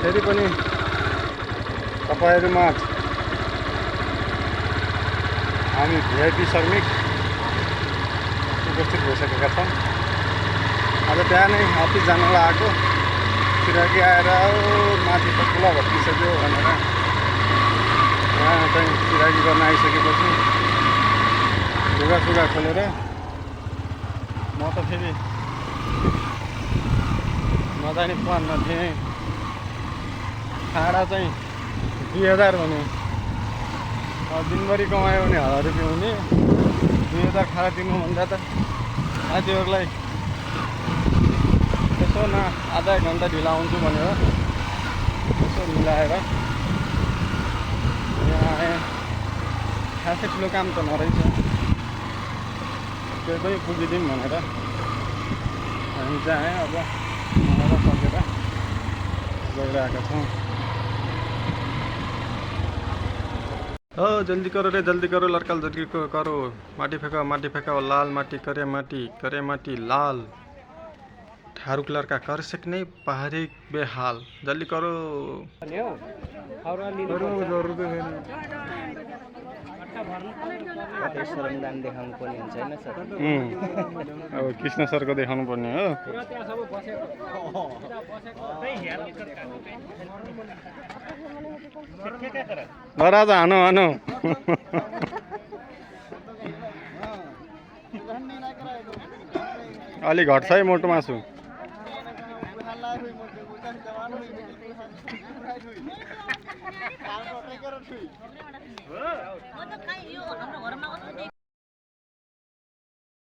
फेरि पनि तपाईँहरूमाझ हामी भिआइपी श्रमिक उपस्थित भइसकेका छौँ। आज बिहानै अफिस जानलाई आएको, सिराकी आएर माथि त खुला भत्किसक्यो भनेर यहाँ चाहिँ सिराकी गर्न आइसकेपछि लुगासुगा खोलेर म त फेरि नजाने प्लानमा थिएँ। भाडा चाहिँ 2000 भन्यो। दिनभरि कमायो भने 1000 रुपियाँ हुने, 2000 खाना तिर्नुभन्दा त साथीहरूलाई यसो न आधा एक घन्टा ढिला आउँछु भनेर यसो मिलाएर यहाँ आएँ। खासै ठुलो काम त नरहेछ, त्यो पनि पुगिदिउँ भनेर हामी चाहिँ अब सकेर गइरहेका छौँ। ओ जल्दी करो रे, जल्दी करो लड़का, जल्दी करो। माटी फेंका लाल माटी, करे माटी लाल। ठारू लड़का कर सकने पहाड़ी बेहाल, जल्दी करो। श्रमदान देखाउनु पर्ने हुन्छ हैन सर? अब कृष्ण सरको देखाउनु पर्ने हो। राजा हानो अलि घट्छ है मोटो मासु।